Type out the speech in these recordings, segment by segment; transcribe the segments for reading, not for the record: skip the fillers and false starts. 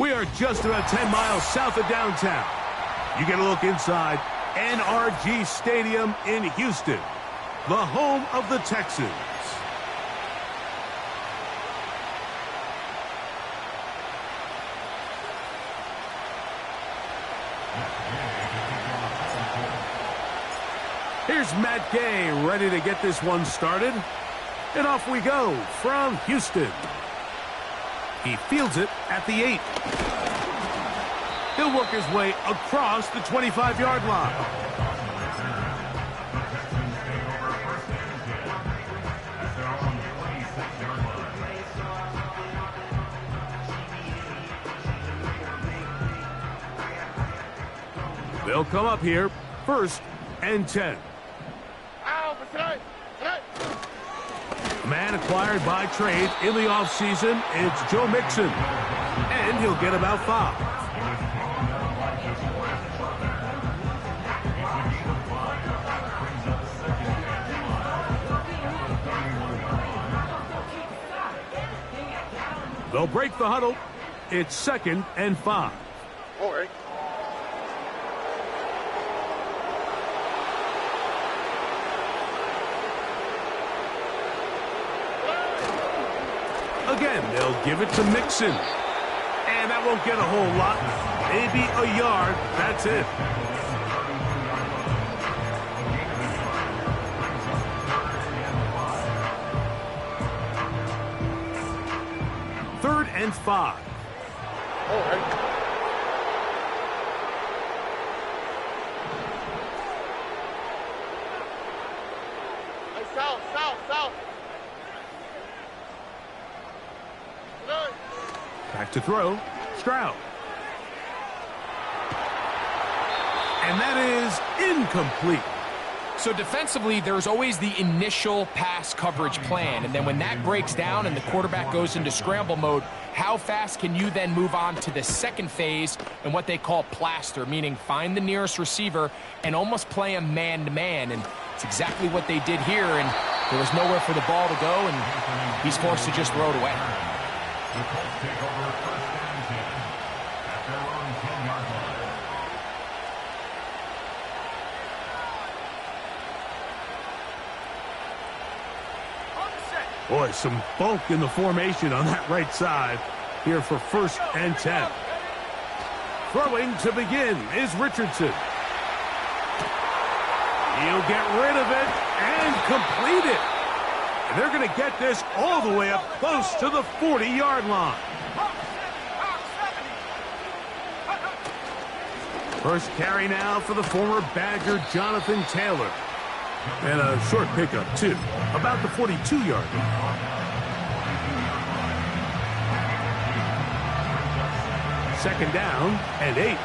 We are just about 10 miles south of downtown. You get a look inside NRG Stadium in Houston, the home of the Texans. Here's Matt Gay ready to get this one started. And off we go from Houston. He fields it at the 8. He'll work his way across the 25-yard line. They'll come up here, 1st and 10. A man acquired by trade in the offseason, it's Joe Mixon. And he'll get about 5. They'll break the huddle. It's 2nd and 5. All right. Again, they'll give it to Mixon. And that won't get a whole lot. Maybe a yard. That's it. Third and 5. All right. South. Back to throw, Stroud. And that is incomplete. So defensively, there's always the initial pass coverage plan. And then when that breaks down and the quarterback goes into scramble mode, how fast can you then move on to the second phase and what they call plaster, meaning find the nearest receiver and almost play him man-to-man. And it's exactly what they did here. And there was nowhere for the ball to go, and he's forced to just throw it away. The Colts take over 1st and 10 at their own 10-yard line. Boy, some bulk in the formation on that right side here for 1st and 10. Throwing to begin is Richardson. He'll get rid of it and complete it. And they're going to get this all the way up close to the 40-yard line. First carry now for the former Badger Jonathan Taylor. And a short pickup, too, about the 42-yard line. Second down and 8.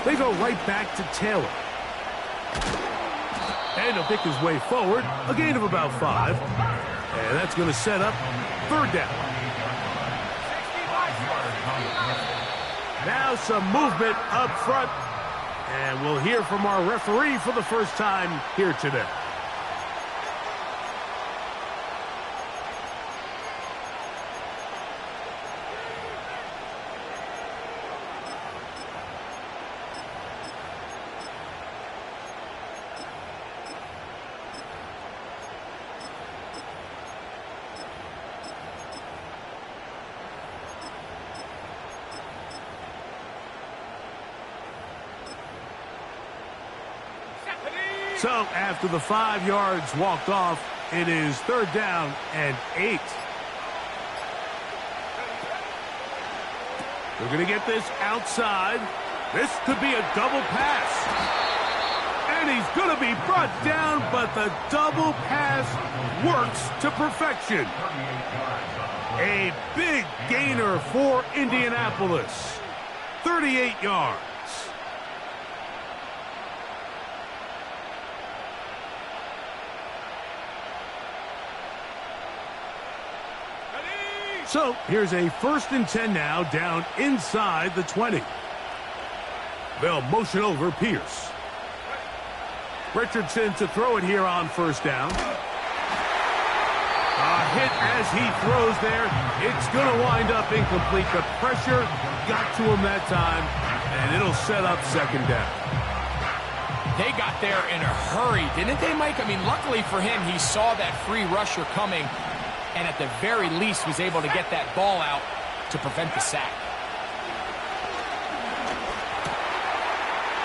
They go right back to Taylor. And he'll pick his way forward, a gain of about 5. And that's going to set up 3rd down. Now some movement up front. And we'll hear from our referee for the first time here today. So after the 5 yards walked off, it is 3rd down and 8. They're going to get this outside. This could be a double pass. And he's going to be brought down, but the double pass works to perfection. A big gainer for Indianapolis. 38 yards. So here's a 1st and 10 now, down inside the 20. They'll motion over Pierce. Richardson to throw it here on 1st down. A hit as he throws there. It's going to wind up incomplete. The pressure got to him that time, and it'll set up second down. They got there in a hurry, didn't they, Mike? I mean, luckily for him, he saw that free rusher coming, and at the very least was able to get that ball out to prevent the sack.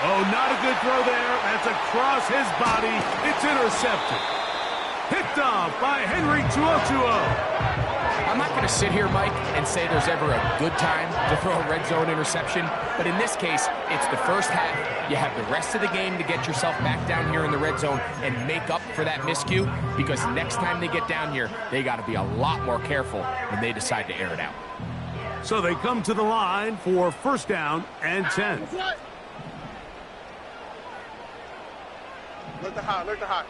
Oh, not a good throw there. That's across his body. It's intercepted. Picked off by Henry 202. I'm not going to sit here, Mike, and say there's ever a good time to throw a red zone interception, but in this case, it's the first half. You have the rest of the game to get yourself back down here in the red zone and make up for that miscue, because next time they get down here, they got to be a lot more careful when they decide to air it out. So they come to the line for first down and 10. Look the hot.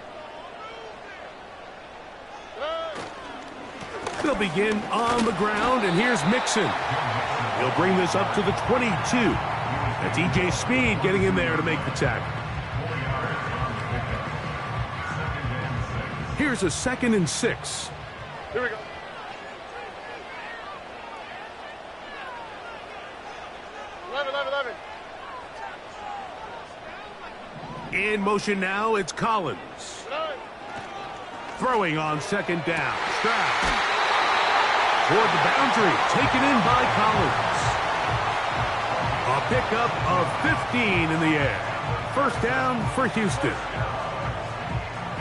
They'll begin on the ground, and here's Mixon. He'll bring this up to the 22. That's E.J. Speed getting in there to make the tackle. Here's a 2nd and 6. Here we go. Eleven. In motion now, it's Collins. Throwing on second down. Stroud. Toward the boundary. Taken in by Collins. A pickup of 15 in the air. First down for Houston.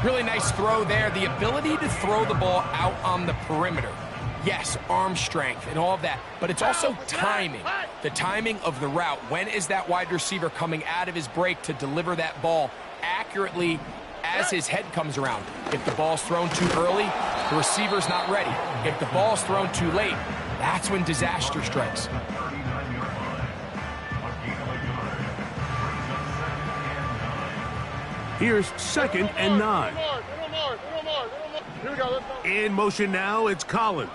Really nice throw there. The ability to throw the ball out on the perimeter. Yes, arm strength and all of that, but it's also timing. The timing of the route. When is that wide receiver coming out of his break to deliver that ball accurately as his head comes around? If the ball's thrown too early, the receiver's not ready. If the ball's thrown too late, that's when disaster strikes. Here's 2nd and 9. Here we go, let's go. In motion now, it's Collins.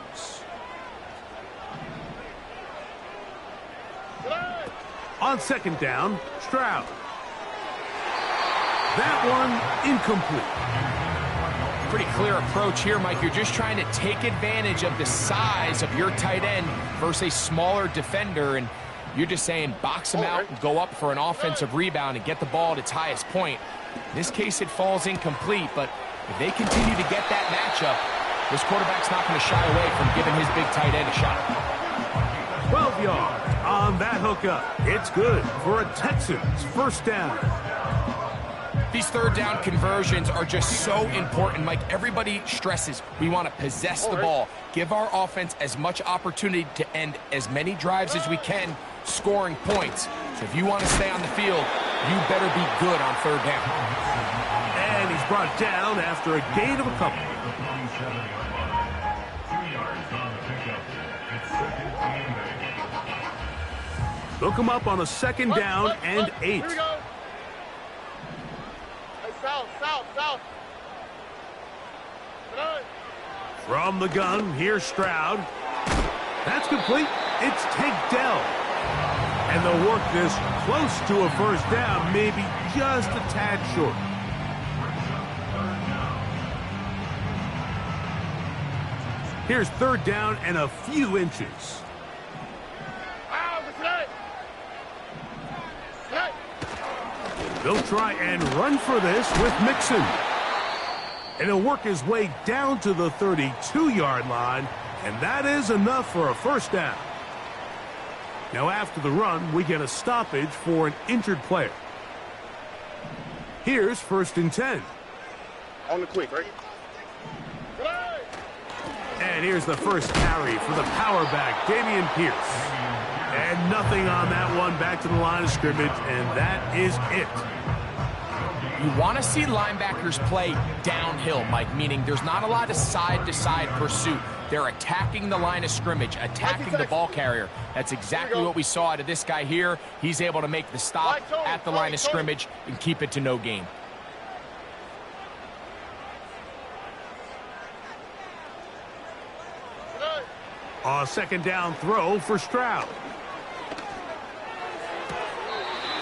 On second down, Stroud. That one incomplete. Pretty clear approach here, Mike. You're just trying to take advantage of the size of your tight end versus a smaller defender, and you're just saying box him out and go up for an offensive rebound and get the ball at its highest point. In this case, it falls incomplete, but if they continue to get that matchup, this quarterback's not going to shy away from giving his big tight end a shot. 12 yards on that hookup. It's good for a Texans first down. These third down conversions are just so important, Mike. Everybody stresses we want to possess the ball, give our offense as much opportunity to end as many drives as we can, scoring points. So if you want to stay on the field, you better be good on third down. And he's brought down after a gain of a couple. They'll come up on a second down and 8. Here we go. Hey, south. From the gun, here's Stroud. That's complete. It's Tank Dell. And they'll work this close to a first down, maybe just a tad short. Here's third down and a few inches. They'll try and run for this with Mixon. And he'll work his way down to the 32-yard line, and that is enough for a first down. Now after the run, we get a stoppage for an injured player. Here's 1st and 10. On the quick, right? And here's the first carry for the power back, Dameon Pierce. And nothing on that one, back to the line of scrimmage, and that is it. You want to see linebackers play downhill, Mike, meaning there's not a lot of side-to-side pursuit. They're attacking the line of scrimmage, attacking the ball carrier. That's exactly what we saw out of this guy here. He's able to make the stop at the line of scrimmage and keep it to no gain. A second down throw for Stroud.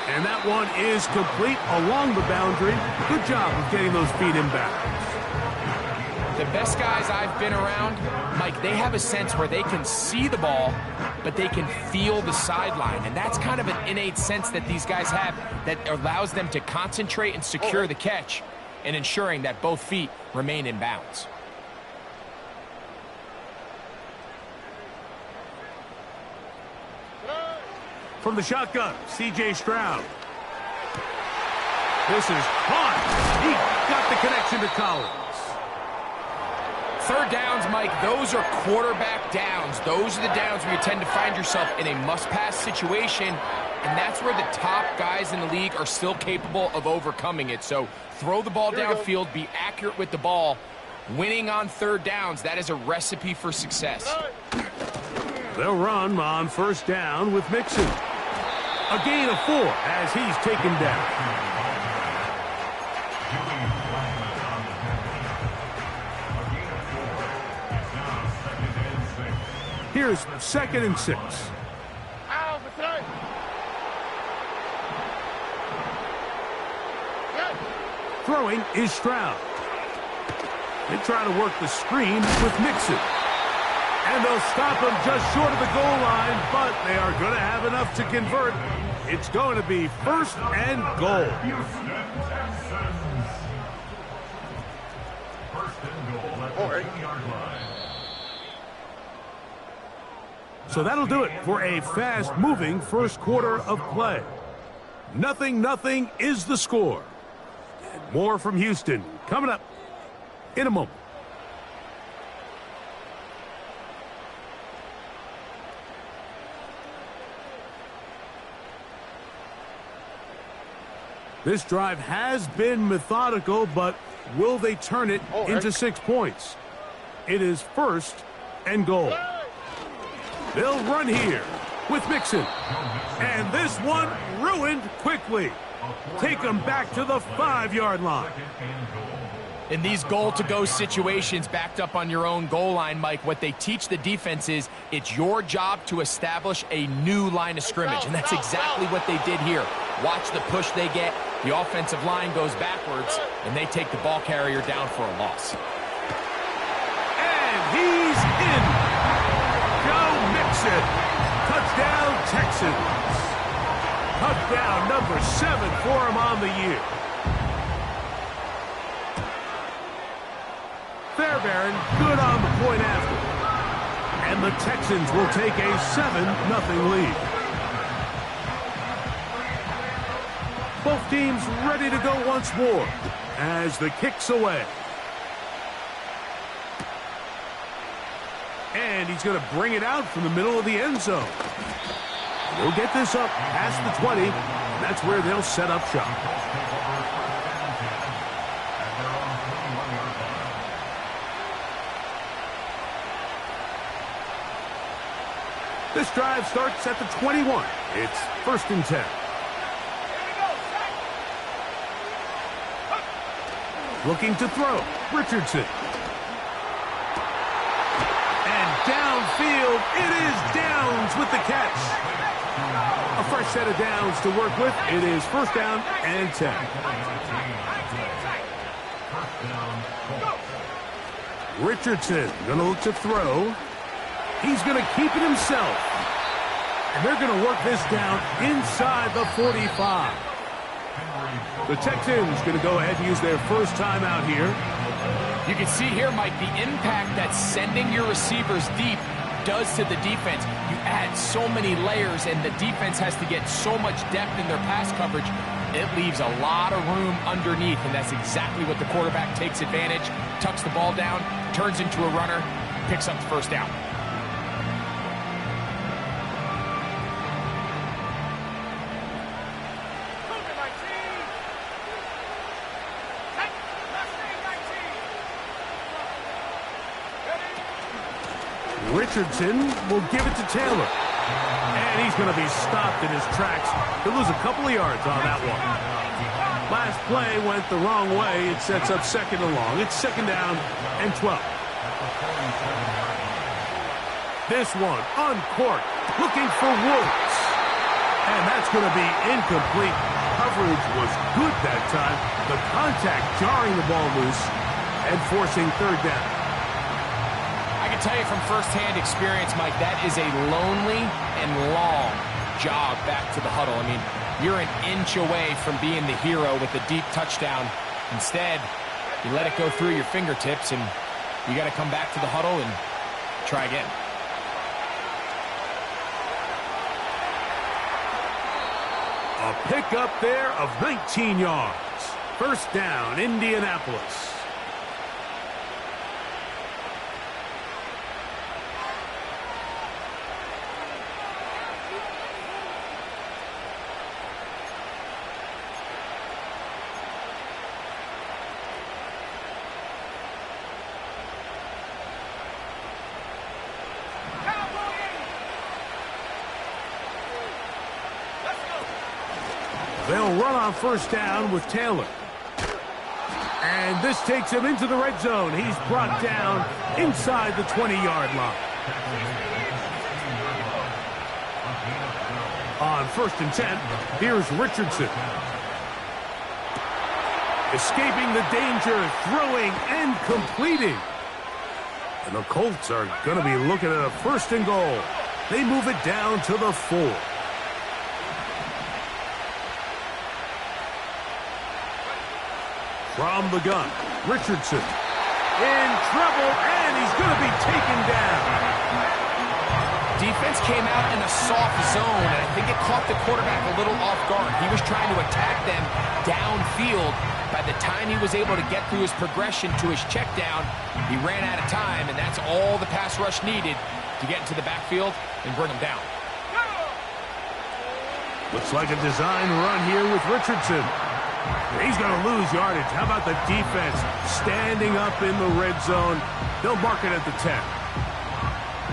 And that one is complete along the boundary. Good job of getting those feet in bounds. The best guys I've been around, Mike, they have a sense where they can see the ball, but they can feel the sideline. And that's kind of an innate sense that these guys have that allows them to concentrate and secure the catch and ensuring that both feet remain in bounds. From the shotgun, C.J. Stroud. This is caught. He got the connection to Collins. Third downs, Mike, those are quarterback downs. Those are the downs where you tend to find yourself in a must-pass situation, and that's where the top guys in the league are still capable of overcoming it. So throw the ball downfield, be accurate with the ball. Winning on third downs, that is a recipe for success. They'll run on first down with Mixon. A gain of 4 as he's taken down. Here's 2nd and 6. Throwing is Stroud. They try to work the screen with Mixon. And they'll stop him just short of the goal line, but they are going to have enough to convert. It's going to be 1st and goal. Houston Texans. 1st and goal at the 10-yard line. So that'll do it for a fast-moving first quarter of play. 0-0 is the score. And more from Houston coming up in a moment. This drive has been methodical, but will they turn it into 6 points? It is 1st and goal. They'll run here with Mixon. And this one ruined quickly. Take them back to the 5-yard line. In these goal-to-go situations backed up on your own goal line, Mike, what they teach the defense is it's your job to establish a new line of scrimmage, and that's exactly what they did here. Watch the push they get. The offensive line goes backwards, and they take the ball carrier down for a loss. And he's in. Joe Mixon. Touchdown, Texans. Touchdown number 7 for him on the year. Fairbairn good on the point after. And the Texans will take a 7-0 lead. Both teams ready to go once more as the kick's away. And he's going to bring it out from the middle of the end zone. They'll get this up past the 20, and that's where they'll set up shop. This drive starts at the 21. It's 1st and 10. Looking to throw, Richardson. And downfield, it is Downs with the catch. A fresh set of downs to work with. It is 1st down and 10. Richardson going to look to throw. He's going to keep it himself. And they're going to work this down inside the 45. The Texans going to go ahead and use their first timeout here. You can see here, Mike, the impact that sending your receivers deep does to the defense. You add so many layers, and the defense has to get so much depth in their pass coverage. It leaves a lot of room underneath, and that's exactly what the quarterback takes advantage. Tucks the ball down, turns into a runner, picks up the 1st down. Richardson will give it to Taylor. And he's going to be stopped in his tracks. He'll lose a couple of yards on that one. Last play went the wrong way. It sets up 2nd and long. It's 2nd down and 12. This one uncorked, looking for Woods. And that's going to be incomplete. Coverage was good that time. The contact jarring the ball loose. and forcing third down. I can tell you from firsthand experience, Mike, that is a lonely and long jog back to the huddle. I mean, you're an inch away from being the hero with a deep touchdown. Instead, you let it go through your fingertips, and you got to come back to the huddle and try again. A pickup there of 19 yards. First down, Indianapolis. They'll run on first down with Taylor. And this takes him into the red zone. He's brought down inside the 20-yard line. On 1st and 10, here's Richardson. Escaping the danger, throwing and completing. And the Colts are going to be looking at a 1st and goal. They move it down to the 4. From the gun, Richardson in trouble, and he's going to be taken down. Defense came out in a soft zone, and I think it caught the quarterback a little off guard. He was trying to attack them downfield. By the time he was able to get through his progression to his check down, he ran out of time, and that's all the pass rush needed to get into the backfield and bring him down. Looks like a design run here with Richardson. He's going to lose yardage. How about the defense standing up in the red zone? They'll mark it at the 10.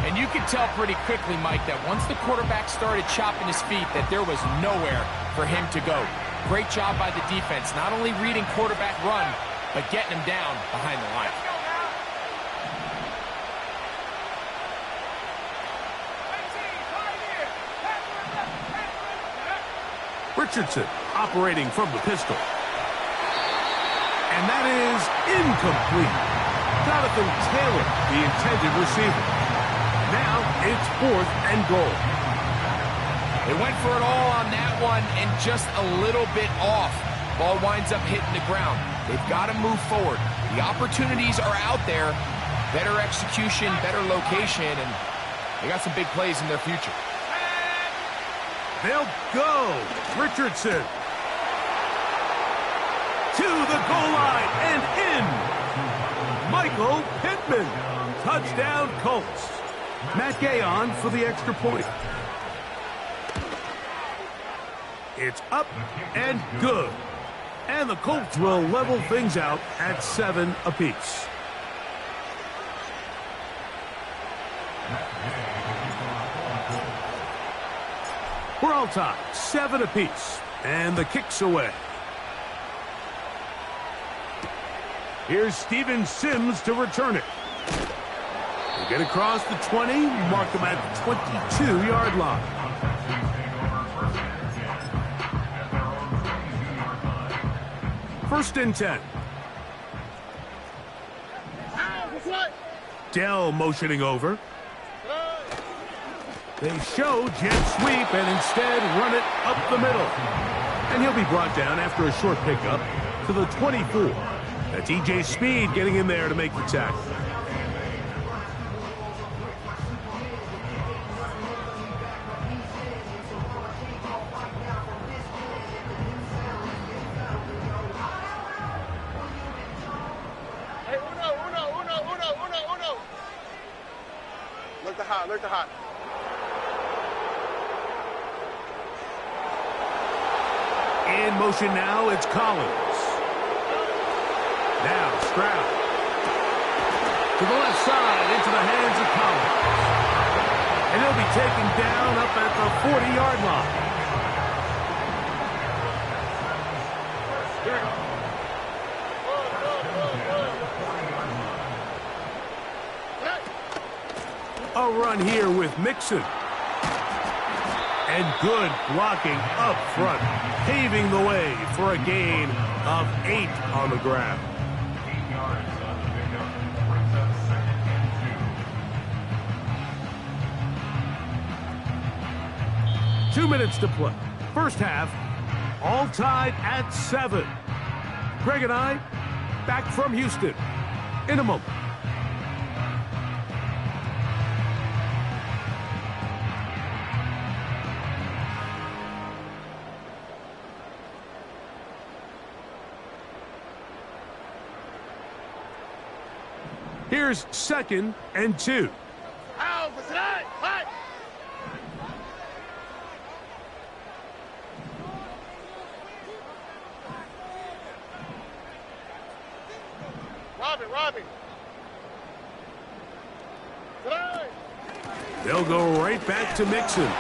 And you could tell pretty quickly, Mike, that once the quarterback started chopping his feet, that there was nowhere for him to go. Great job by the defense, not only reading quarterback run, but getting him down behind the line. Richardson operating from the pistol. And that is incomplete. Jonathan Taylor, the intended receiver. Now it's 4th and goal. They went for it all on that one and just a little bit off. Ball winds up hitting the ground. They've got to move forward. The opportunities are out there. Better execution, better location, and they got some big plays in their future. They'll go. Richardson to the goal line and in. Michael Pittman. Touchdown Colts. Matt Gay on for the extra point. It's up and good. And the Colts will level things out at 7 apiece. We're all tied, 7 apiece, and the kick's away. Here's Steven Sims to return it. They get across the 20, mark them at the 22-yard line. First and 10. Dell motioning over. They show jet sweep and instead run it up the middle. And he'll be brought down after a short pickup to the 24. That's E.J. Speed getting in there to make the tackle. Hey, uno. Look the hot. In motion now, it's Collins. Now Stroud. To the left side, into the hands of Collins. And he'll be taken down up at the 40-yard line. A run here with Mixon. And good blocking up front, paving the way for a gain of 8 on the ground. 2 minutes to play. First half, all tied at 7. Greg and I, back from Houston in a moment. Here's 2nd and 2. Robbie. They'll go right back to Mixon.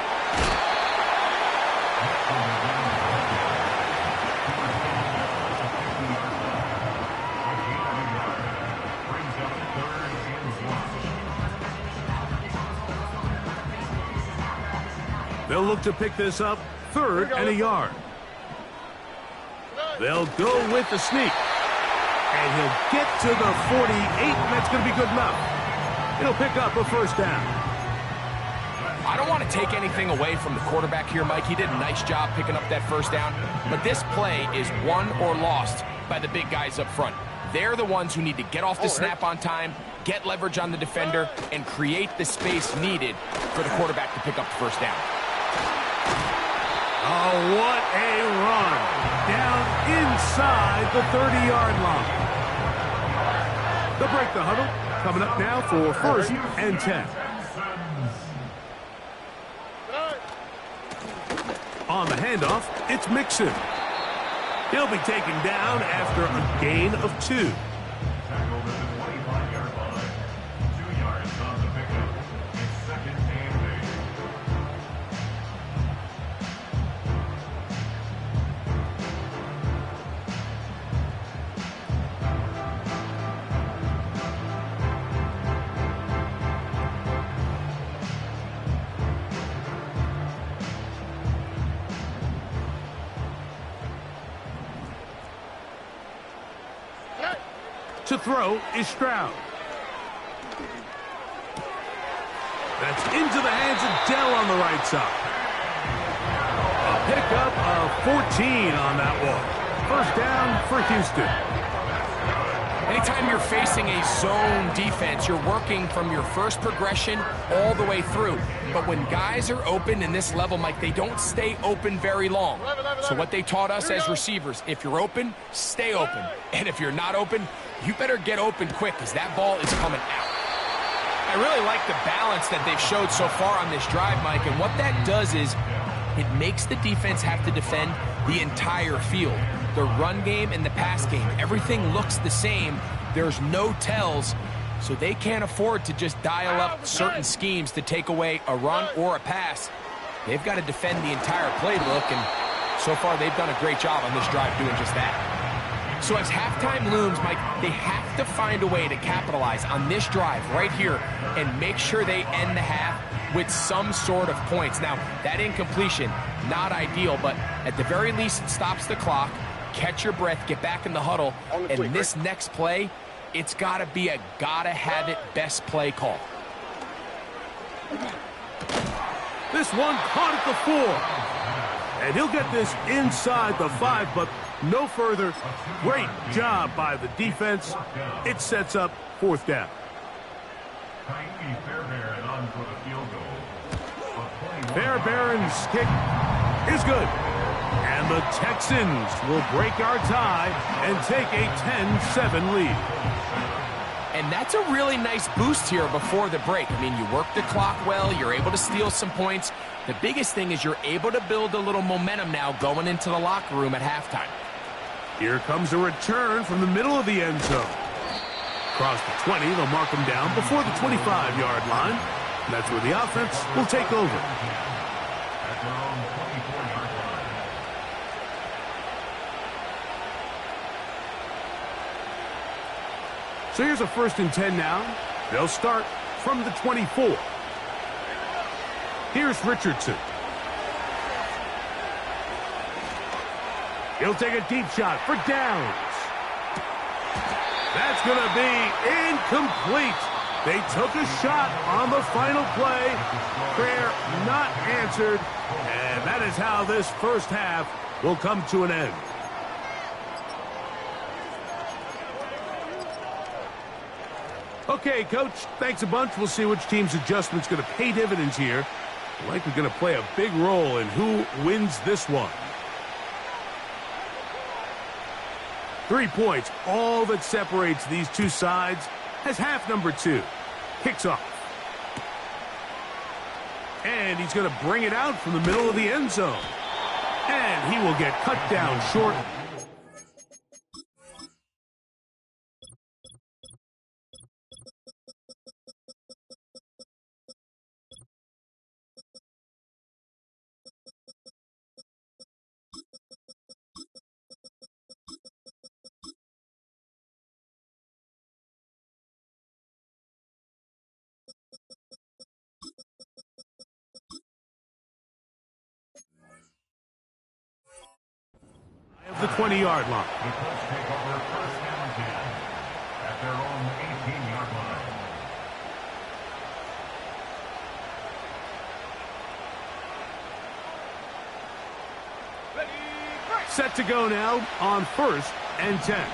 They'll look to pick this up 3rd and a yard. They'll go with the sneak. And he'll get to the 48, and that's going to be good enough. It'll pick up a first down. I don't want to take anything away from the quarterback here, Mike. He did a nice job picking up that first down. But this play is won or lost by the big guys up front. They're the ones who need to get off the snap on time, get leverage on the defender, and create the space needed for the quarterback to pick up the first down. Oh, what a run. Down inside the 30-yard line. They'll break the huddle. Coming up now for 1st and 10. On the handoff, it's Mixon. He'll be taken down after a gain of 2. Tackled at the 25-yard line. 2 yards on the pickup. It's 2nd and 8. To throw is Stroud. That's into the hands of Dell on the right side. A pickup of 14 on that one. First down for Houston. Anytime you're facing a zone defense, you're working from your first progression all the way through. But when guys are open in this level, Mike, they don't stay open very long. So what they taught us as receivers, if you're open, stay open. And if you're not open, you better get open quick because that ball is coming out. I really like the balance that they've showed so far on this drive, Mike. And what that does is it makes the defense have to defend the entire field. The run game and the pass game, everything looks the same. There's no tells, so they can't afford to just dial up certain schemes to take away a run or a pass. They've got to defend the entire playbook, and so far they've done a great job on this drive doing just that. So as halftime looms, Mike, they have to find a way to capitalize on this drive right here and make sure they end the half with some sort of points. Now, that incompletion, not ideal, but at the very least it stops the clock. Catch your breath, get back in the huddle, and this next play, it's got to be a gotta-have-it best play call. This one caught at the 4. And he'll get this inside the 5, but no further. Great job by the defense. It sets up 4th down. Fairbairn's kick is good. And the Texans will break our tie and take a 10-7 lead. And that's a really nice boost here before the break. I mean, you work the clock well, you're able to steal some points. The biggest thing is you're able to build a little momentum now going into the locker room at halftime. Here comes a return from the middle of the end zone. Across the 20, they'll mark him down before the 25-yard line. And that's where the offense will take over. So here's a 1st and 10 now. They'll start from the 24. Here's Richardson. He'll take a deep shot for downs. That's going to be incomplete. They took a shot on the final play. Prayer not answered. And that is how this first half will come to an end. Okay, Coach, thanks a bunch. We'll see which team's adjustment's going to pay dividends here. Likely going to play a big role in who wins this one. 3 points, all that separates these two sides, as half number 2 kicks off. And he's going to bring it out from the middle of the end zone. And he will get cut down short. Of the 20-yard line. The Colts take over first down and 10 at their own 18-yard line. Set to go now on 1st and 10.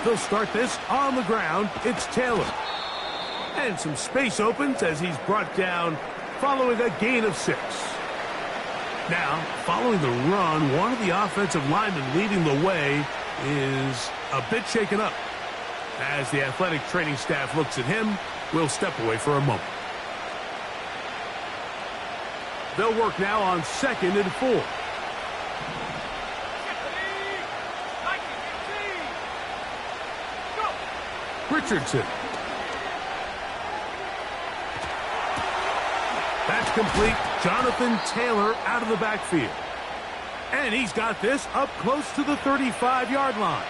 They'll start this on the ground. It's Taylor. And some space opens as he's brought down following a gain of 6. Now, following the run, one of the offensive linemen leading the way is a bit shaken up. As the athletic training staff looks at him, we'll step away for a moment. They'll work now on 2nd and 4. Richardson. That's complete. Jonathan Taylor out of the backfield. And he's got this up close to the 35-yard line.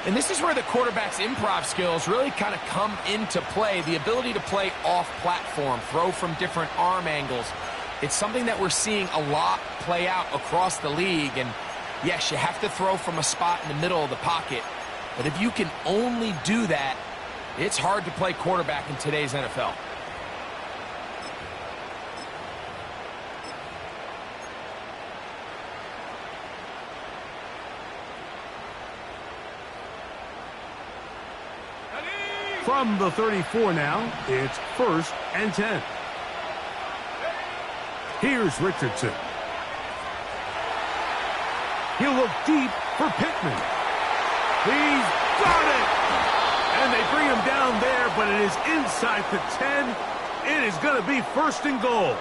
And this is where the quarterback's improv skills really kind of come into play. The ability to play off-platform, throw from different arm angles. It's something that we're seeing a lot play out across the league. And yes, you have to throw from a spot in the middle of the pocket. But if you can only do that, it's hard to play quarterback in today's NFL. From the 34 now, it's 1st and 10. Here's Richardson. He'll look deep for Pittman. He's got it! And they bring him down there, but it is inside the 10. It is going to be 1st and goal.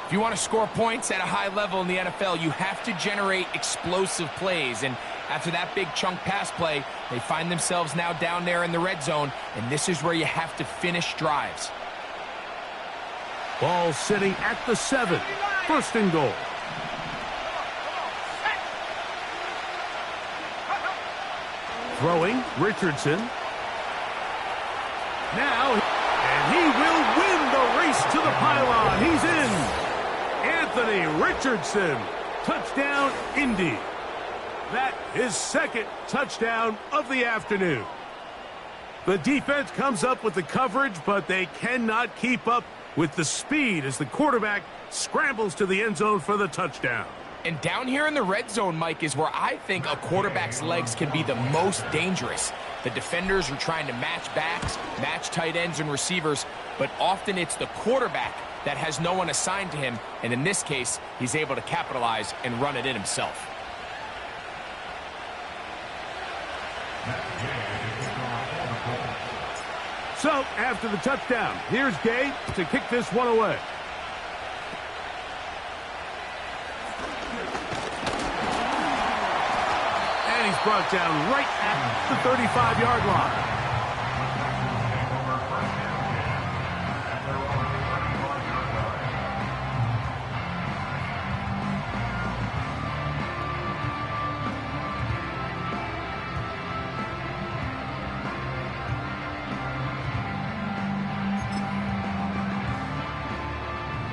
If you want to score points at a high level in the NFL, you have to generate explosive plays. And after that big chunk pass play, they find themselves now down there in the red zone, and this is where you have to finish drives. Ball sitting at the 7. 1st and goal. Throwing, Richardson. Now, and he will win the race to the pylon. He's in. Anthony Richardson. Touchdown, Indy. That is 2nd touchdown of the afternoon. The defense comes up with the coverage, but they cannot keep up with the speed as the quarterback scrambles to the end zone for the touchdown. And down here in the red zone, Mike, is where I think a quarterback's legs can be the most dangerous. The defenders are trying to match backs, match tight ends and receivers, but often it's the quarterback that has no one assigned to him, and in this case, he's able to capitalize and run it in himself. So, after the touchdown, here's Gay to kick this one away. And he's brought down right at the 35-yard line.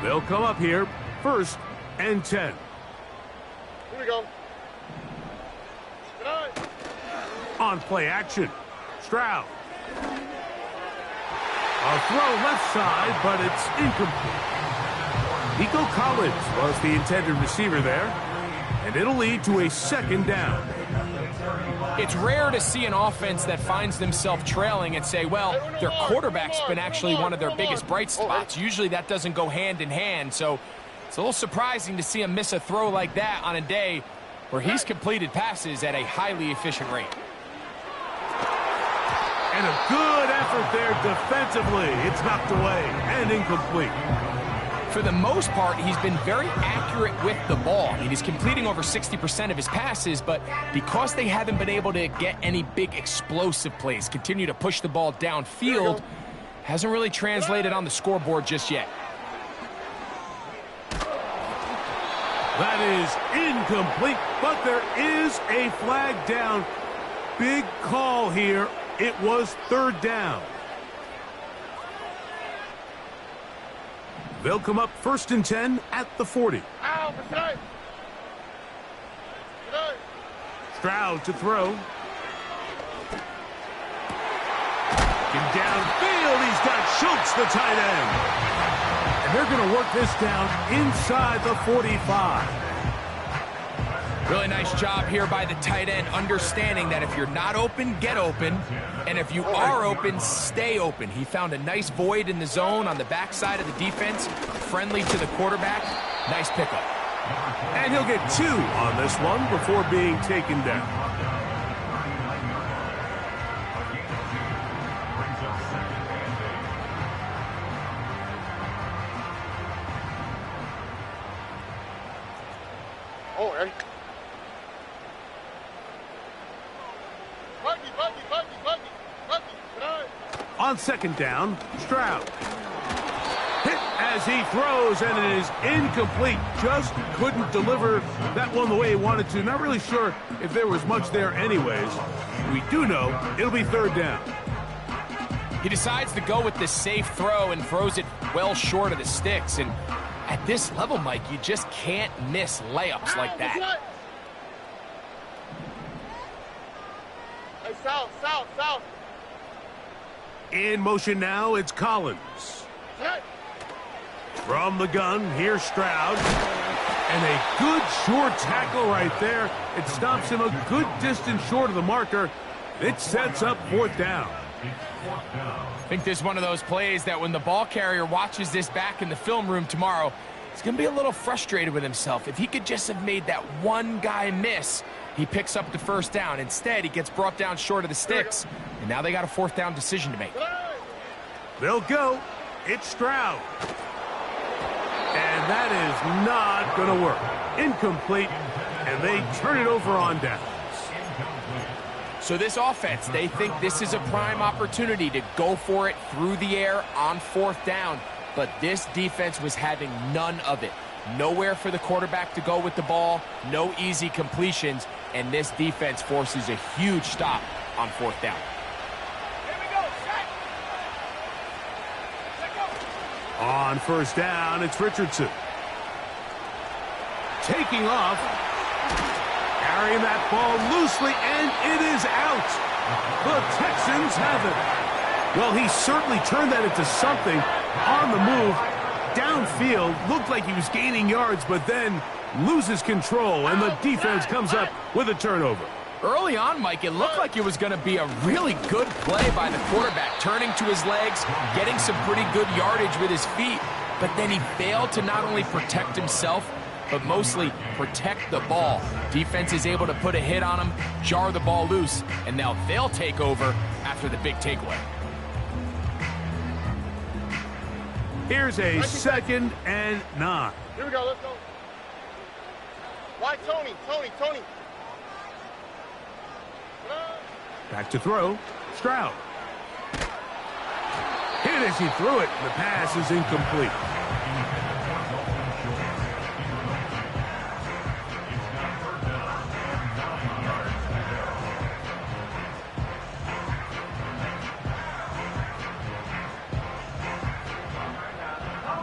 They'll come up here, 1st and 10. Here we go. Good night. On play action, Stroud. A throw left side, but it's incomplete. Nico Collins was the intended receiver there, and it'll lead to a second down. It's rare to see an offense that finds themselves trailing and say, well, their quarterback's been actually one of their biggest bright spots. Usually that doesn't go hand in hand, so it's a little surprising to see him miss a throw like that on a day where he's completed passes at a highly efficient rate. And a good effort there defensively. It's knocked away and incomplete. For the most part, he's been very accurate with the ball. I mean, he's completing over 60% of his passes, but because they haven't been able to get any big explosive plays, continue to push the ball downfield, hasn't really translated on the scoreboard just yet. That is incomplete, but there is a flag down. Big call here. It was third down. They'll come up 1st and 10 at the 40. Stroud to throw. And downfield, he's got Schultz, the tight end. And they're going to work this down inside the 45. Really nice job here by the tight end, understanding that if you're not open, get open. And if you are open, stay open. He found a nice void in the zone on the backside of the defense, friendly to the quarterback. Nice pickup. And he'll get 2 on this one before being taken down. Oh, Eddie. On 2nd down, Stroud. Hit as he throws, and it is incomplete. Just couldn't deliver that one the way he wanted to. Not really sure if there was much there anyways. We do know it'll be 3rd down. He decides to go with the safe throw and throws it well short of the sticks. And at this level, Mike, you just can't miss layups like that. Hey, south. In motion now, it's Collins. From the gun, here's Stroud. And a good short tackle right there. It stops him a good distance short of the marker. It sets up 4th down. I think this is one of those plays that when the ball carrier watches this back in the film room tomorrow, he's going to be a little frustrated with himself. If he could just have made that one guy miss, he picks up the 1st down. Instead, he gets brought down short of the sticks, and now they got a 4th down decision to make. They'll go. It's Stroud. And that is not going to work. Incomplete, and they turn it over on downs. So this offense, they think this is a prime opportunity to go for it through the air on 4th down, but this defense was having none of it. Nowhere for the quarterback to go with the ball, no easy completions, and this defense forces a huge stop on 4th down. On 1st down, it's Richardson. Taking off, carrying that ball loosely, and it is out. The Texans have it. Well, he certainly turned that into something on the move. Downfield, looked like he was gaining yards, but then loses control, and the defense comes up with a turnover. Early on, Mike, it looked like it was going to be a really good play by the quarterback, turning to his legs, getting some pretty good yardage with his feet, but then he failed to not only protect himself, but mostly protect the ball. Defense is able to put a hit on him, jar the ball loose, and now they'll take over after the big takeaway. Here's a 2nd and 9. Here we go, let's go. Why Tony? Back to throw, Stroud. Hit as he threw it, the pass is incomplete.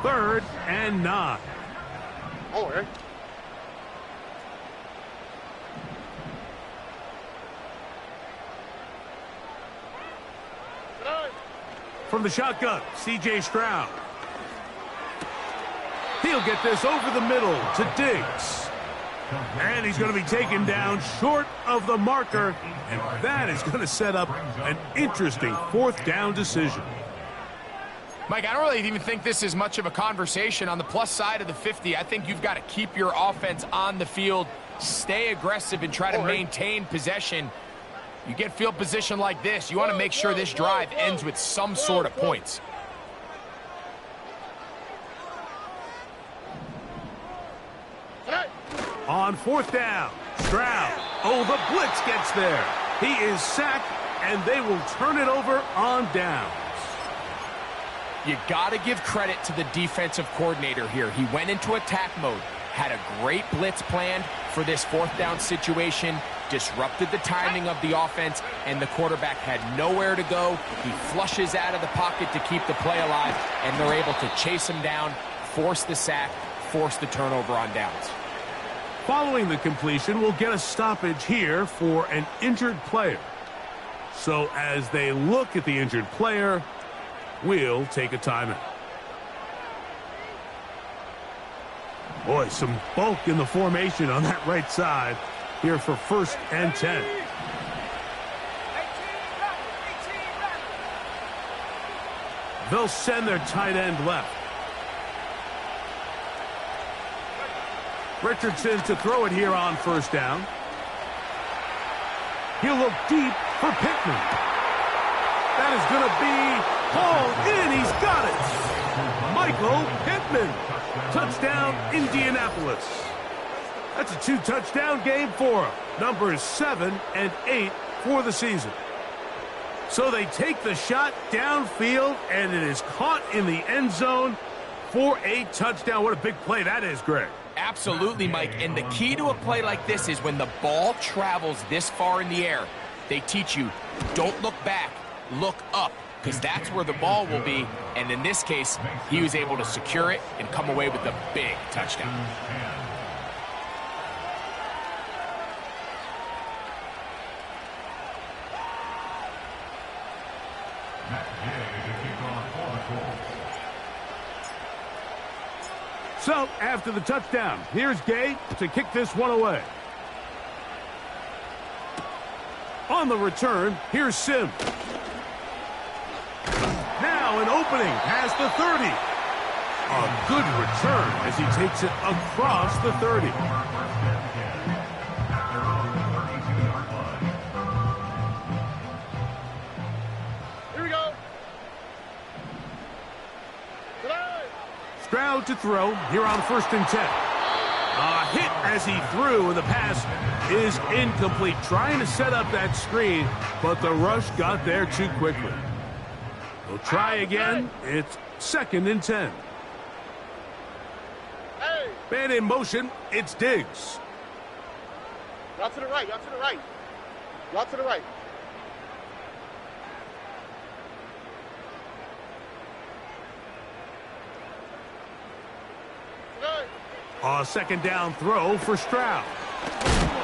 Third and 9. Oh, okay. from the shotgun, C.J. Stroud. He'll get this over the middle to Diggs. And he's going to be taken down short of the marker, and that is going to set up an interesting fourth down decision. Mike, I don't really even think this is much of a conversation. On the plus side of the 50, I think you've got to keep your offense on the field, stay aggressive, and try to maintain possession. You get field position like this, you want to make sure this drive ends with some sort of points. On fourth down, Stroud. Oh, the blitz gets there. He is sacked, and they will turn it over on downs. You got to give credit to the defensive coordinator here. He went into attack mode, had a great blitz planned for this fourth down situation, disrupted the timing of the offense, and the quarterback had nowhere to go. He flushes out of the pocket to keep the play alive, and they're able to chase him down, force the sack, force the turnover on downs. Following the completion, we'll get a stoppage here for an injured player. So as they look at the injured player, we'll take a timeout. Boy, some bulk in the formation on that right side here for 1st and 10. They'll send their tight end left. Richardson to throw it here on 1st down. He'll look deep for Pittman. That is going to be hauled in. He's got it. Michael Pittman. Touchdown, Indianapolis. That's a 2-touchdown game for him. Numbers 7 and 8 for the season. So they take the shot downfield, and it is caught in the end zone for a touchdown. What a big play that is, Greg. Absolutely, Mike. And the key to a play like this is when the ball travels this far in the air, they teach you, don't look back, look up, because that's where the ball will be. And in this case, he was able to secure it and come away with a big touchdown. So, after the touchdown, here's Gay to kick this one away. On the return, here's Sims. Now an opening past the 30. A good return as he takes it across the 30. Here we go. Stroud to throw here on 1st and 10. A hit as he threw, and the pass is incomplete. Trying to set up that screen, but the rush got there too quickly. They'll try again. It's 2nd and 10. Hey. Man in motion. It's Diggs. Out to the right. Out to the right. Out to the right. A 2nd down throw for Stroud.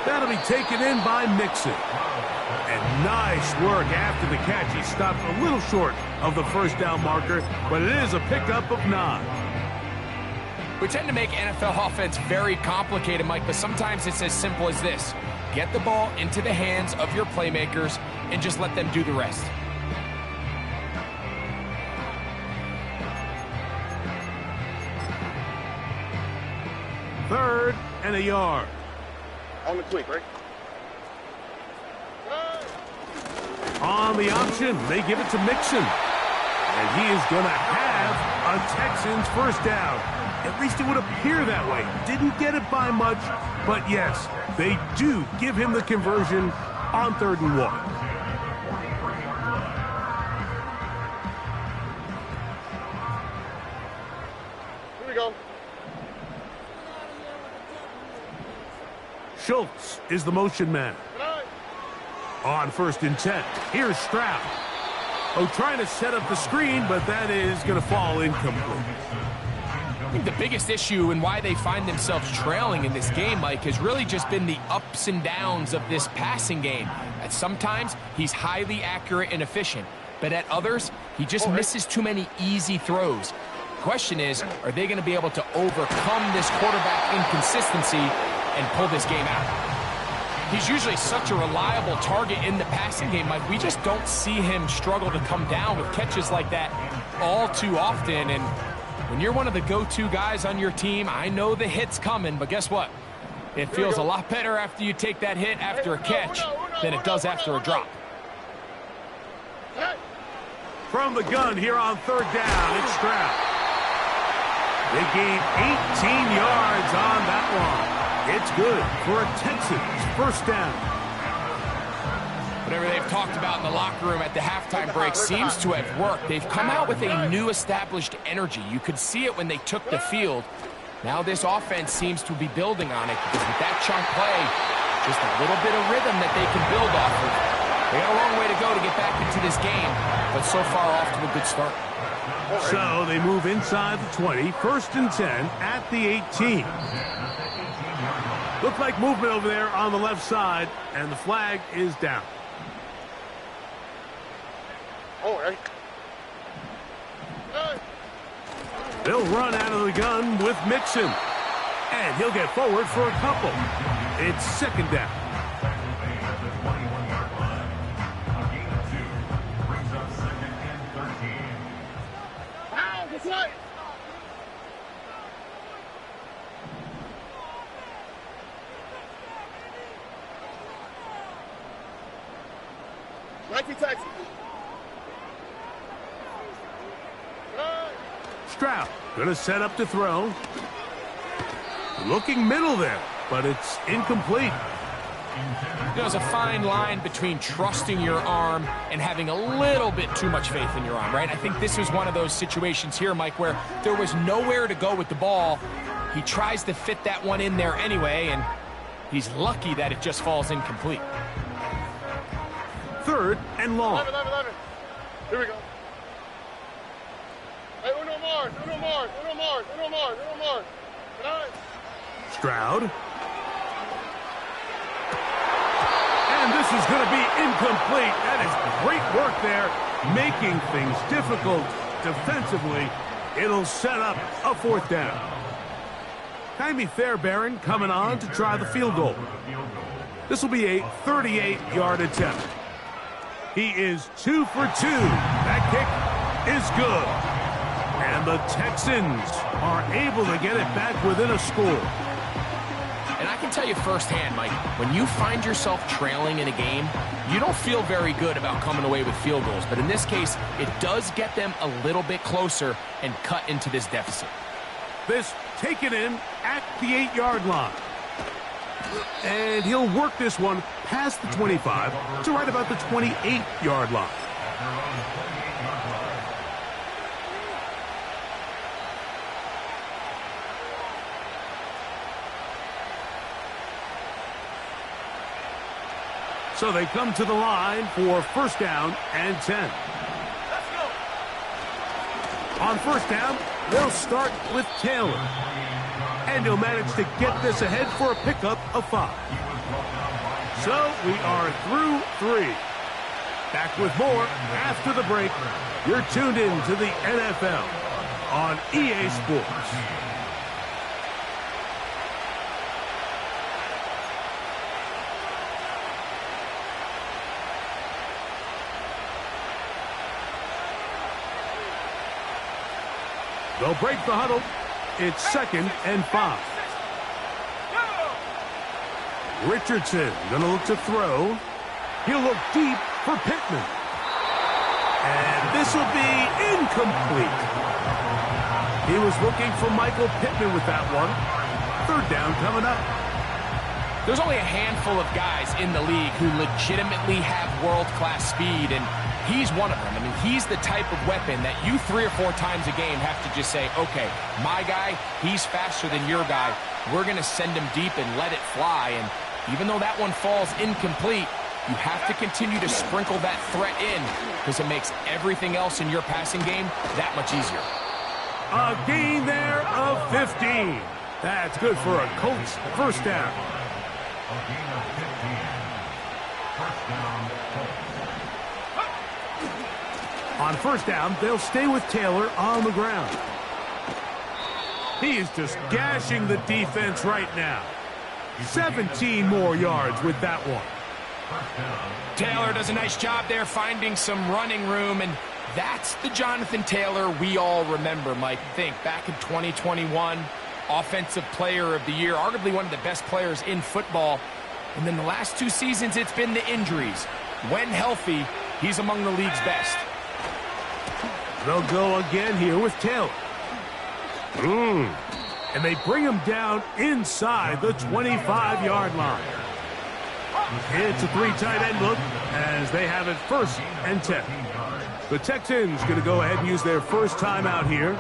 That'll be taken in by Mixon. And nice work after the catch. He stopped a little short of the 1st down marker, but it is a pickup of 9. We tend to make NFL offense very complicated, Mike, but sometimes it's as simple as this. Get the ball into the hands of your playmakers and just let them do the rest. Third and a yard. On the quick, right? On the option, they give it to Mixon. And he is going to have a Texans 1st down. At least it would appear that way. Didn't get it by much, but yes, they do give him the conversion on 3rd and 1. Here we go. Schultz is the motion man. On 1st and 10, here's Stroud. Oh, trying to set up the screen, but that is going to fall incomplete. I think the biggest issue and why they find themselves trailing in this game, Mike, has really just been the ups and downs of this passing game. And sometimes he's highly accurate and efficient. but at others, he just misses too many easy throws. Question is, are they going to be able to overcome this quarterback inconsistency and pull this game out? He's usually such a reliable target in the passing game, Mike. We just don't see him struggle to come down with catches like that all too often. And when you're one of the go-to guys on your team, I know the hit's coming, but guess what? It feels a lot better after you take that hit after a catch than it does after a drop. From the gun here on third down, it's Stroud. They gain 18 yards on that one. It's good for a Texans first down. Whatever they've talked about in the locker room at the halftime break seems to have worked. They've come out with a new established energy. You could see it when they took the field. Now this offense seems to be building on it because with that chunk play, just a little bit of rhythm that they can build off of. They got a long way to go to get back into this game, but so far off to a good start. So they move inside the 20, 1st and 10 at the 18. Looked like movement over there on the left side, and the flag is down. They'll run out of the gun with Mixon, and he'll get forward for a couple. It's second down. Stroud going to set up to throw. Looking middle there, but it's incomplete. There's a fine line between trusting your arm and having a little bit too much faith in your arm, right? I think this was one of those situations here, Mike, where there was nowhere to go with the ball. He tries to fit that one in there anyway, and he's lucky that it just falls incomplete. Third and long. 11. Here we go. Hey, uno Mars. Stroud. And this is going to be incomplete. That is great work there, making things difficult defensively. It'll set up a 4th down. Jaime Fairbairn coming on to try the field goal. This will be a 38-yard attempt. He is 2 for 2. That kick is good. And the Texans are able to get it back within a score. And I can tell you firsthand, Mike, when you find yourself trailing in a game, you don't feel very good about coming away with field goals. But in this case, it does get them a little bit closer and cut into this deficit. This taken in at the 8-yard line. And he'll work this one past the 25 to right about the 28-yard line. So they come to the line for 1st down and 10. Let's go. On 1st down, they'll start with Taylor. And he'll manage to get this ahead for a pickup of 5. So we are through 3. Back with more after the break. You're tuned in to the NFL on EA Sports. They'll break the huddle. It's 2nd and 5. Richardson going to look to throw. He'll look deep for Pittman. And this will be incomplete. He was looking for Michael Pittman with that one. 3rd down coming up. There's only a handful of guys in the league who legitimately have world-class speed, and he's one of them. I mean, he's the type of weapon that you 3 or 4 times a game have to just say, okay, my guy, he's faster than your guy. We're going to send him deep and let it fly. And even though that one falls incomplete, you have to continue to sprinkle that threat in because it makes everything else in your passing game that much easier. A gain there of 15. That's good for a Colts first down. A gain of 15. First down, Colts. On first down, they'll stay with Taylor on the ground. He is just gashing the defense right now. 17 more yards with that one. Taylor does a nice job there finding some running room, and that's the Jonathan Taylor we all remember, Mike. Think back in 2021, Offensive Player of the Year, arguably one of the best players in football. And then the last 2 seasons, it's been the injuries. When healthy, he's among the league's best. They'll go again here with Taylor. And they bring him down inside the 25-yard line. It's a 3 tight end look as they have it 1st and 10. The Texans going to go ahead and use their first timeout here.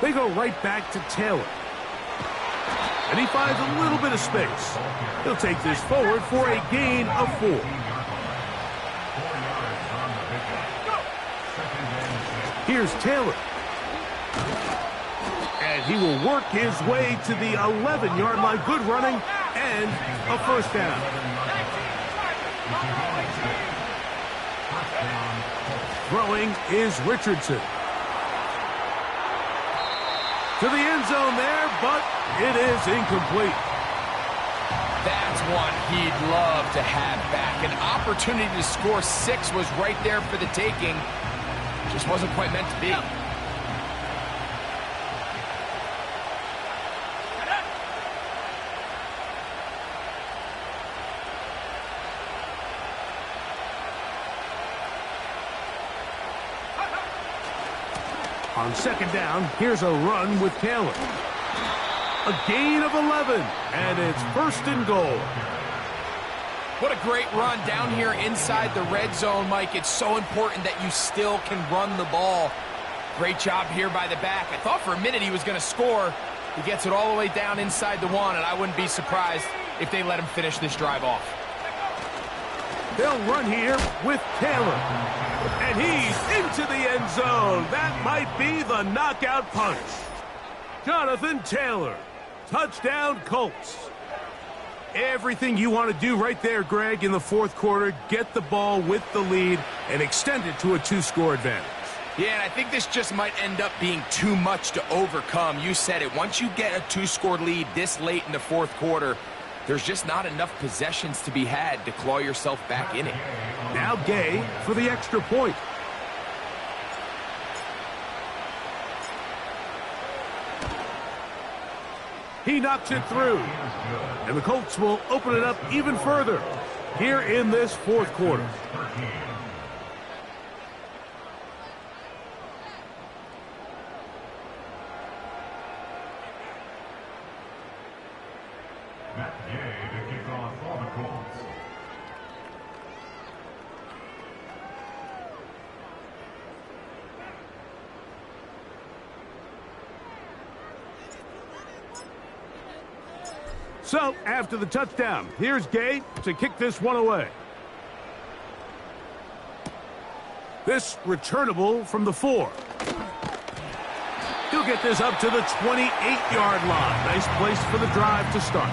They go right back to Taylor. And he finds a little bit of space. He'll take this forward for a gain of 4. Here's Taylor. And he will work his way to the 11-yard line. Good running and a first down. Throwing is Richardson. To the end zone there, but it is incomplete. That's one he'd love to have back. An opportunity to score 6 was right there for the taking. Just wasn't quite meant to be. On second down, here's a run with Taylor. A gain of 11, and it's 1st and goal. What a great run down here inside the red zone, Mike. It's so important that you still can run the ball. Great job here by the back. I thought for a minute he was going to score. He gets it all the way down inside the 1, and I wouldn't be surprised if they let him finish this drive off. They'll run here with Taylor. And he's into the end zone. That might be the knockout punch. Jonathan Taylor. Touchdown, Colts. Everything you want to do right there, Greg, in the 4th quarter. Get the ball with the lead and extend it to a 2-score advantage. Yeah, and I think this just might end up being too much to overcome. You said it. Once you get a 2-score lead this late in the 4th quarter, there's just not enough possessions to be had to claw yourself back in it. Now Gay for the extra point. He knocks it through. And the Colts will open it up even further here in this 4th quarter. To kick off for the Colts. So, after the touchdown, here's Gay to kick this one away. This returnable from the 4. He'll get this up to the 28-yard line. Nice place for the drive to start.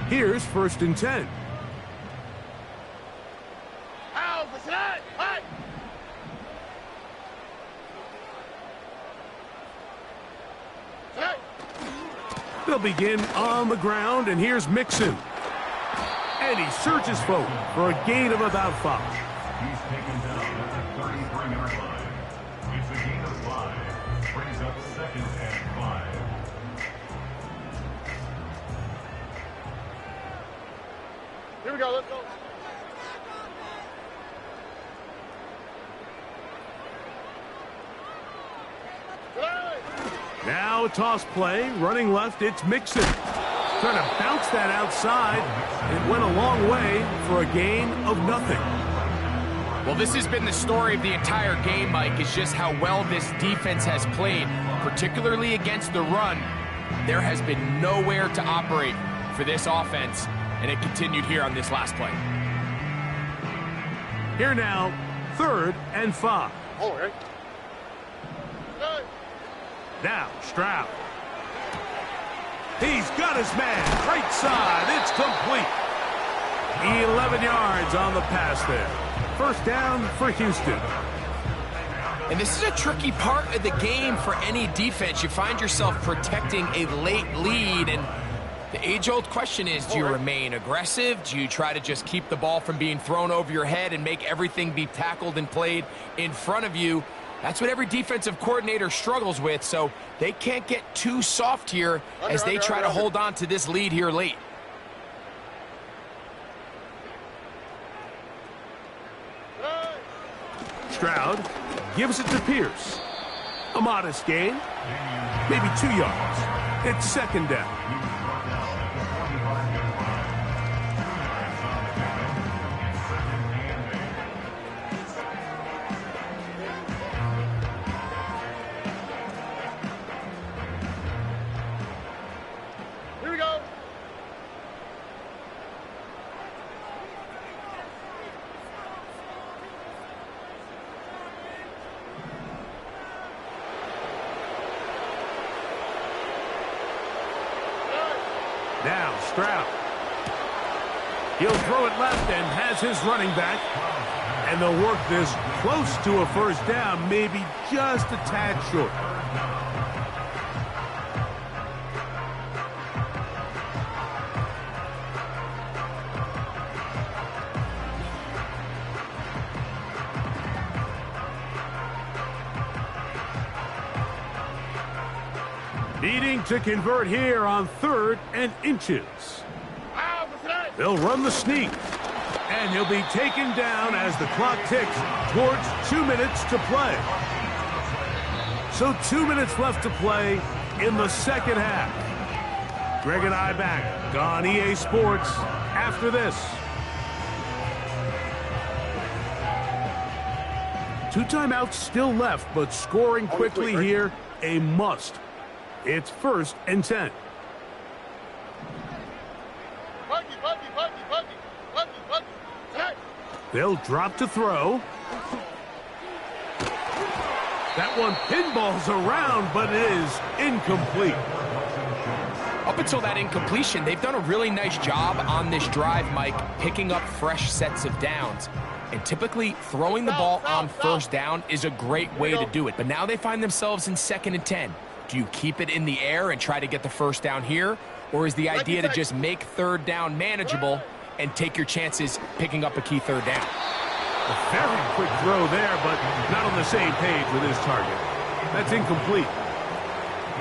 Here's 1st and 10. They'll begin on the ground, and here's Mixon. And he searches forward for a gain of about 5. He's taken down at the 33-yard line. It's a gain of 5. Brings up 2nd and 5. Here we go, let's go. Now a toss play, running left, it's Mixon. Trying to bounce that outside. It went a long way for a gain of nothing. Well, this has been the story of the entire game, Mike, is just how well this defense has played, particularly against the run. There has been nowhere to operate for this offense, and it continued here on this last play. Here now, 3rd and 5. All right. Now, Stroud. He's got his man. Right side. It's complete. 11 yards on the pass there. First down for Houston. And this is a tricky part of the game for any defense. You find yourself protecting a late lead, and the age-old question is, do you remain aggressive? Do you try to just keep the ball from being thrown over your head and make everything be tackled and played in front of you? That's what every defensive coordinator struggles with, so they can't get too soft here as they try to hold on to this lead here late. Stroud gives it to Pierce. A modest gain, maybe 2 yards. It's 2nd down. Here we go. Now, Stroud. He'll throw it left and has his running back. And they'll work this close to a first down, maybe just a tad short. Needing to convert here on 3rd and inches. They'll run the sneak. And he'll be taken down as the clock ticks towards 2 minutes to play. So 2 minutes left to play in the 2nd half. Greg and I back on EA Sports after this. 2 timeouts still left, but scoring quickly here, a must. It's 1st and 10. They'll drop to throw. That one pinballs around, but it is incomplete. Up until that incompletion, they've done a really nice job on this drive, Mike, picking up fresh sets of downs. And typically, throwing the ball on 1st down is a great way to do it. But now they find themselves in 2nd and 10. Do you keep it in the air and try to get the 1st down here? Or is the idea to just make 3rd down manageable and take your chances picking up a key 3rd down? A very quick throw there, but not on the same page with his target. That's incomplete.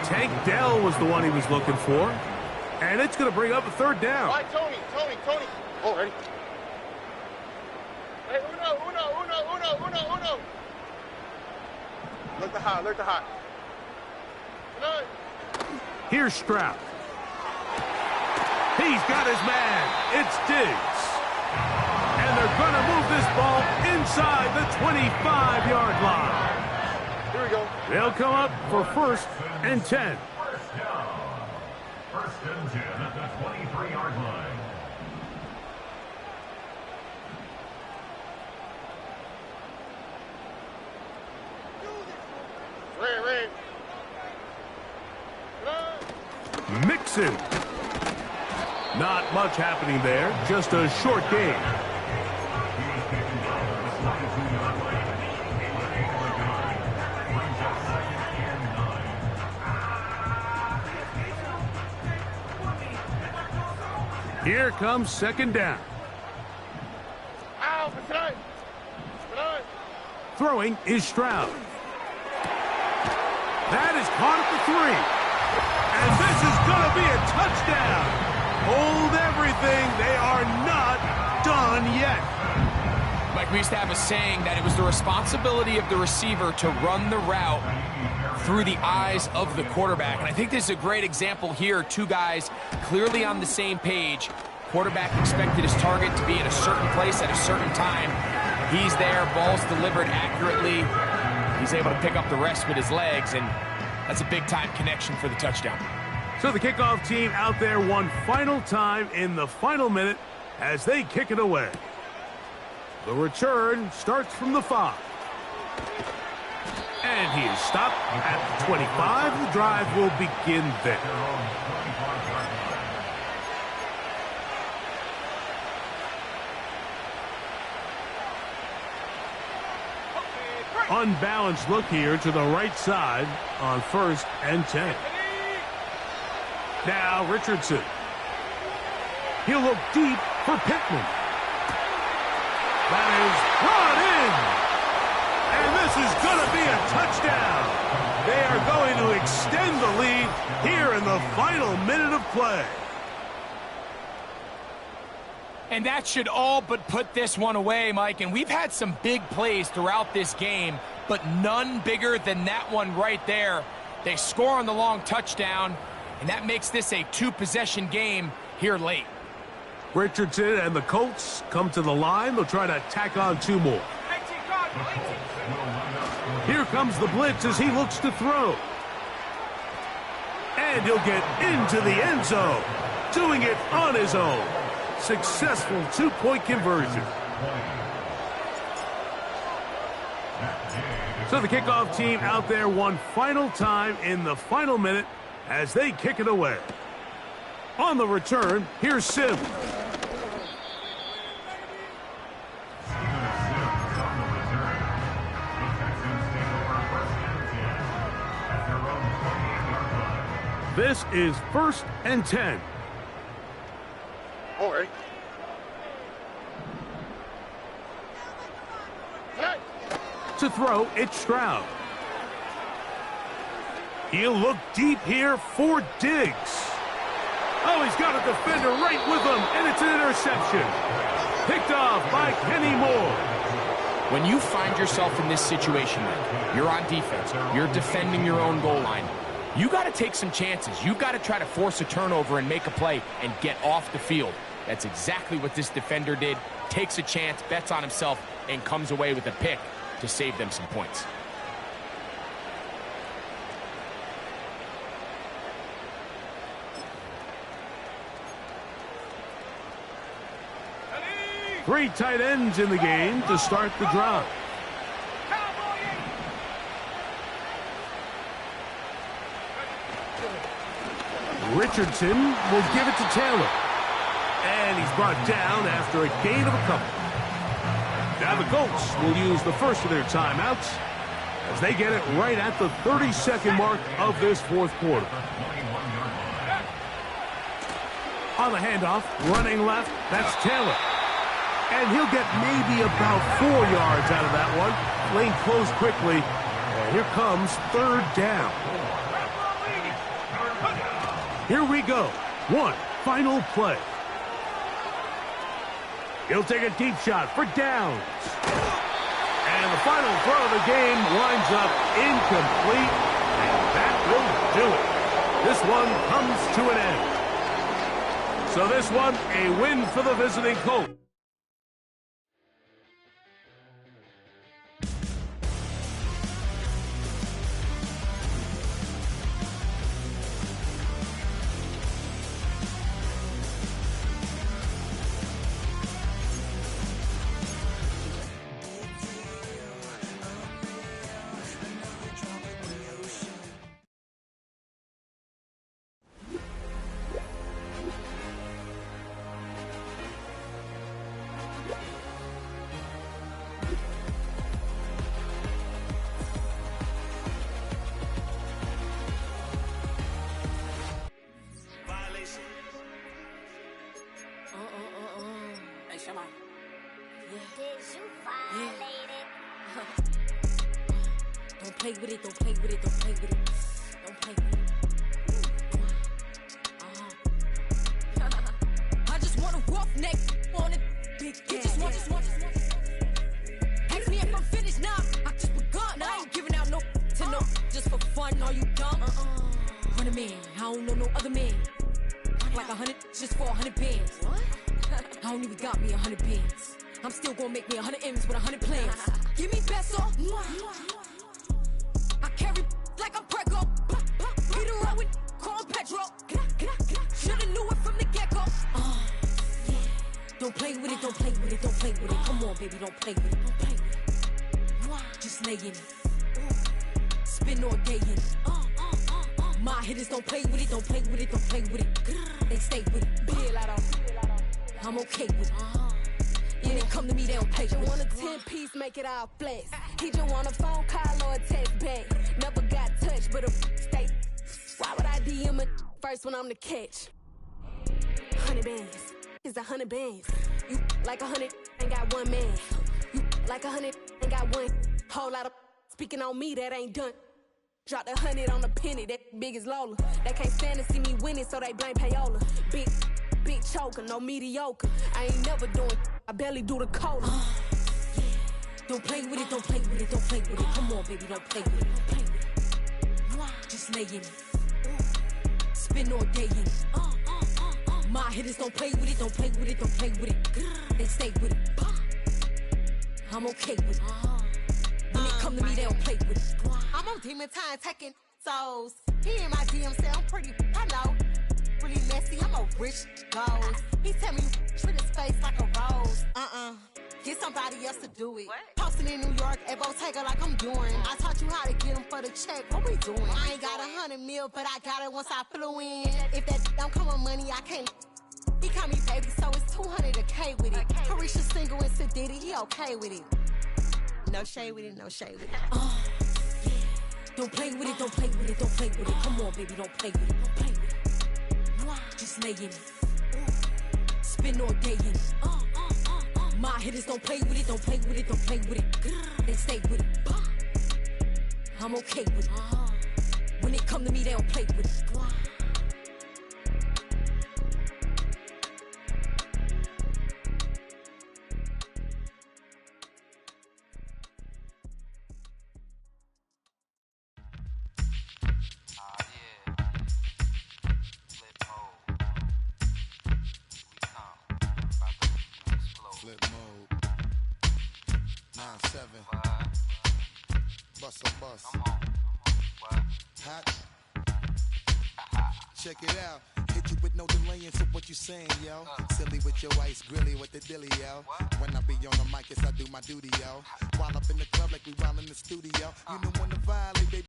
Tank Dell was the one he was looking for. And it's going to bring up a 3rd down. All right, Tony. Oh, ready? Hey, uno. Look the hot. Here's Stroud. He's got his man. It's Diggs. And they're going to move this ball inside the 25-yard line. Here we go. They'll come up for 1st and 10. First down. 1st and 10 at the 23-yard line. Red. Mixon. Not much happening there. Just a short game. Here comes 2nd down. Throwing is Stroud. That is caught at the 3. And this is going to be a touchdown. Hold everything. They are not done yet. Mike, we used to have a saying that it was the responsibility of the receiver to run the route through the eyes of the quarterback. And I think this is a great example here. 2 guys clearly on the same page. Quarterback expected his target to be in a certain place at a certain time. He's there, ball's delivered accurately. He's able to pick up the rest with his legs, and that's a big-time connection for the touchdown. So the kickoff team out there one final time in the final minute as they kick it away. The return starts from the 5. And he is stopped at the 25. The drive will begin there. Unbalanced look here to the right side on 1st and 10. Now Richardson. He'll look deep for Pittman. That is brought in. And this is going to be a touchdown. They are going to extend the lead here in the final minute of play. And that should all but put this one away, Mike. And we've had some big plays throughout this game, but none bigger than that one right there. They score on the long touchdown, and that makes this a 2-possession game here late. Richardson and the Colts come to the line. They'll try to tack on 2 more. Here comes the blitz as he looks to throw. And he'll get into the end zone, doing it on his own. Successful 2-point conversion. So the kickoff team out there one final time in the final minute as they kick it away. On the return, here's Sims. This is 1st and 10. All right. To throw, it's Stroud. He'll look deep here for Diggs. Oh, he's got a defender right with him, and it's an interception. Picked off by Kenny Moore. When you find yourself in this situation, Mike, you're on defense, you're defending your own goal line, you got to take some chances. You got to try to force a turnover and make a play and get off the field. That's exactly what this defender did. Takes a chance, bets on himself, and comes away with a pick to save them some points. Three tight ends in the game to start the drive. Richardson will give it to Taylor. And he's brought down after a gain of a couple. Now the Colts will use the first of their timeouts as they get it right at the 30-second mark of this 4th quarter. On the handoff, running left, that's Taylor. And he'll get maybe about 4 yards out of that one. Lane closed quickly. And here comes 3rd down. Here we go. One final play. He'll take a deep shot for downs. And the final throw of the game winds up incomplete. And that will do it. This one comes to an end. So this one, a win for the visiting Colts. Don't play with it, don't play with it, don't play with it. Don't play with it. I just want a rough neck on it. Big you just want. Ask me if I'm finished now. I just begun. I ain't giving out no to no. Just for fun, are you dumb? 100 man, I don't know no other man. Like 100 just for 100 bands. What? I don't even got me 100 bands. I'm still gonna make me 100 M's with 100 plans. Give me peso. I carry like I'm Prego. Beat around with Chrome Petro. Shoulda knew it from the get-go. Yeah. Don't play with it, don't play with it, don't play with it. Come on, baby, don't play with it, don't play with it. Just lay in it. Spin all day in it. My hitters don't play with it, don't play with it, don't play with it. They stay with it. Bill out of. I'm okay with it. When it come to me, they don't pay. He just want a 10-piece, make it all flex. He just want a phone call or a text back. Never got touched, but a stay. Why would I DM it first when I'm the catch? 100 bands, it's 100 bands. You like 100, ain't got one man. You like 100, ain't got one. Whole lot of speaking on me, that ain't done. Drop the 100 on the penny, that big as Lola. They can't stand to see me winning, so they blame payola. Big choker, no mediocre. I ain't never doing, I barely do the cola. Yeah. Don't play with it, don't play with it, don't play with it. Come on, baby, don't play with it, don't play with it. Just lay in it. Spin all day in it. My hitters don't play with it, don't play with it, don't play with it. They stay with it. I'm okay with it. When it come to me, they don't play with it. I'm on demon time taking souls. He in my DM say I'm pretty, I know. Really messy, I'm a rich ghost. He tell me treat his face like a rose. Get somebody else to do it. Posting in New York at Bottega like I'm doing. I taught you how to get him for the check. What we doing? I ain't got 100 mil, but I got it once I flew in. If that don't come with money, I can't. He call me baby, so it's 200 a K with it. Carisha single and Sadiddy, he okay with it. No shade with it, no shade with it. Yeah. Don't play with it, don't play with it, don't play with it. Come on, baby, don't play with it, don't play with it. Just lay in it. Spin all day in it. My hitters don't play with it, don't play with it, don't play with it. They stay with it. I'm okay with it. When it come to me, they don't play with it. Flip mode. 9-7. Bust a bus. Hot. Check it out. Hit you with no delay into what you saying, yo. Silly with your ice, grilly with the dilly, yo. When I be on the mic, yes, I do my duty, yo. While up in the club like we while in the studio. You know when to violate, baby.